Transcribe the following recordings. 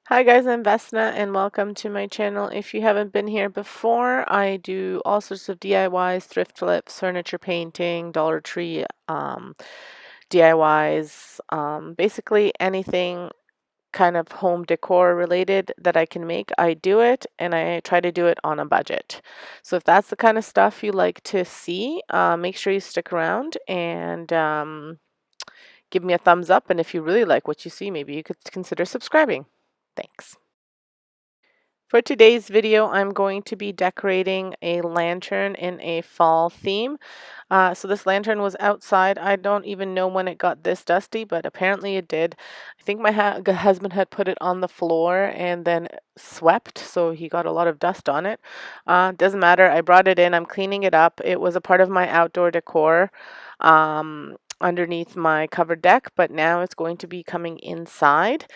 Hi guys, I'm Vesna and welcome to my channel. If you haven't been here before, I do all sorts of DIYs, thrift flips, furniture painting, Dollar Tree DIYs, basically anything kind of home decor related that I can make, I do it and I try to do it on a budget. So if that's the kind of stuff you like to see, make sure you stick around and give me a thumbs up. And if you really like what you see, maybe you could consider subscribing. Thanks. For today's video, I'm going to be decorating a lantern in a fall theme. So this lantern was outside. I don't even know when it got this dusty, but apparently it did. I think my husband had put it on the floor and then swept, so he got a lot of dust on it. Doesn't matter. I brought it in. I'm cleaning it up. It was a part of my outdoor decor. Underneath my covered deck, but now it's going to be coming inside.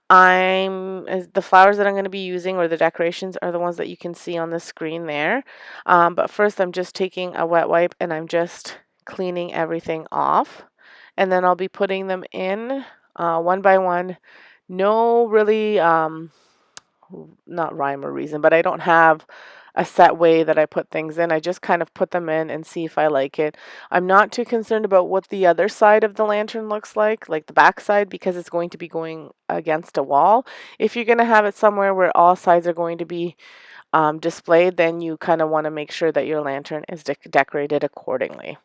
The flowers that I'm going to be using or the decorations are the ones that you can see on the screen there. But first I'm just taking a wet wipe and I'm just cleaning everything off. And then I'll be putting them in one by one. No really, not rhyme or reason, but I don't have a set way that I put things in. I just kind of put them in and see if I like it. I'm not too concerned about what the other side of the lantern looks like the back side, because it's going to be going against a wall. If you're going to have it somewhere where all sides are going to be displayed, then you kind of want to make sure that your lantern is decorated accordingly.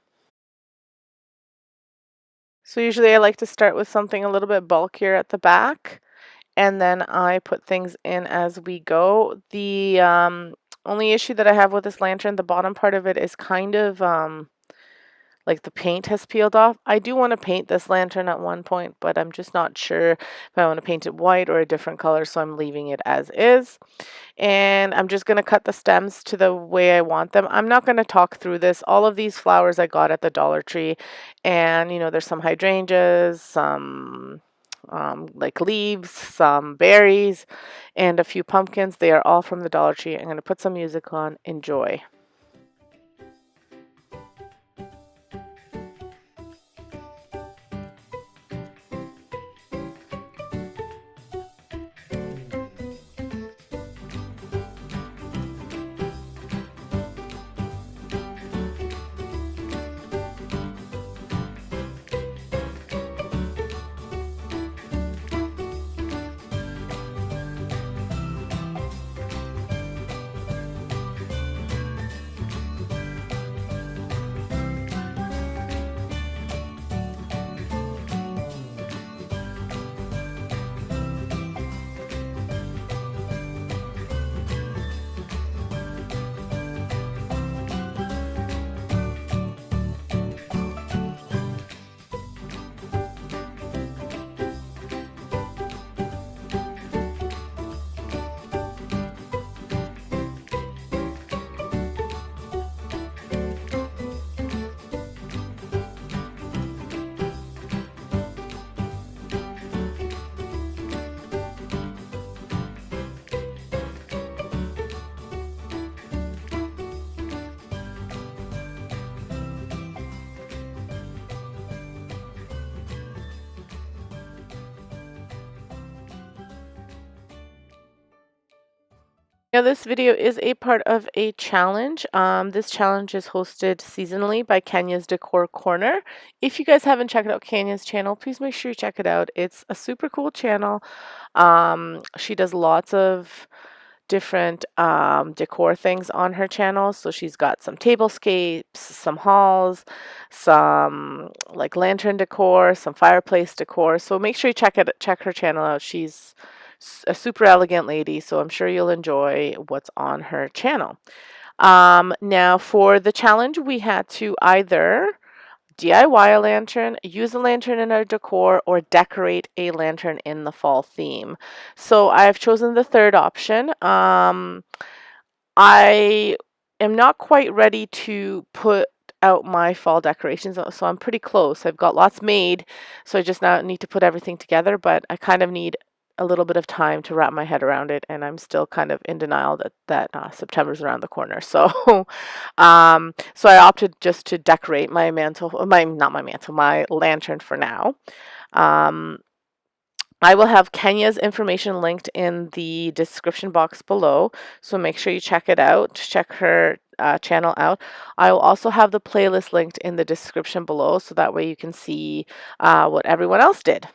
So usually I like to start with something a little bit bulkier at the back, and then I put things in as we go. The only issue that I have with this lantern, the bottom part of it is kind of like the paint has peeled off. I do want to paint this lantern at one point, but I'm just not sure if I want to paint it white or a different color, so I'm leaving it as is. And I'm just going to cut the stems to the way I want them. I'm not going to talk through this. All of these flowers I got at the Dollar Tree, and there's some hydrangeas, some like leaves, some berries, and a few pumpkins. They are all from the Dollar Tree. I'm going to put some music on. Enjoy. Now, this video is a part of a challenge. This challenge is hosted seasonally by Kenya's Decor Corner. If you guys haven't checked out Kenya's channel, please make sure you check it out. It's a super cool channel. She does lots of different decor things on her channel. So she's got some tablescapes, some halls, some like lantern decor, some fireplace decor. So make sure you check her channel out. She's a super elegant lady, so I'm sure you'll enjoy what's on her channel. Now for the challenge, we had to either DIY a lantern, use a lantern in our decor, or decorate a lantern in the fall theme. So I've chosen the third option. I am not quite ready to put out my fall decorations, so I'm pretty close. I've got lots made, so I just now need to put everything together, but I kind of need a little bit of time to wrap my head around it, and I'm still kind of in denial that September's around the corner. So, so I opted just to decorate my lantern for now. Um, I will have Kenya's information linked in the description box below, so make sure you check it out, check her channel out. I will also have the playlist linked in the description below, so that way you can see what everyone else did.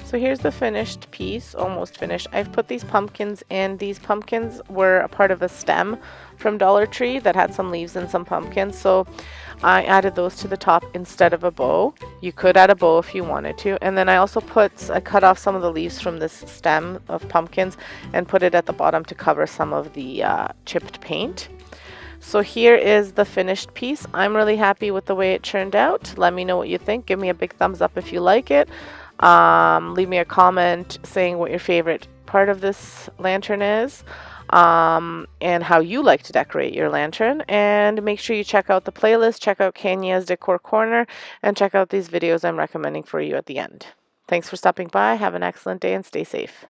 So here's the finished piece, almost finished. I've put these pumpkins in. These pumpkins were a part of a stem from Dollar Tree that had some leaves and some pumpkins. So I added those to the top instead of a bow. You could add a bow if you wanted to. And then I cut off some of the leaves from this stem of pumpkins and put it at the bottom to cover some of the chipped paint. So here is the finished piece. I'm really happy with the way it turned out. Let me know what you think. Give me a big thumbs up if you like it. Leave me a comment saying what your favorite part of this lantern is, and how you like to decorate your lantern. And make sure you check out the playlist, check out Kenya's Decor Corner, and check out these videos I'm recommending for you at the end. Thanks for stopping by. Have an excellent day and stay safe.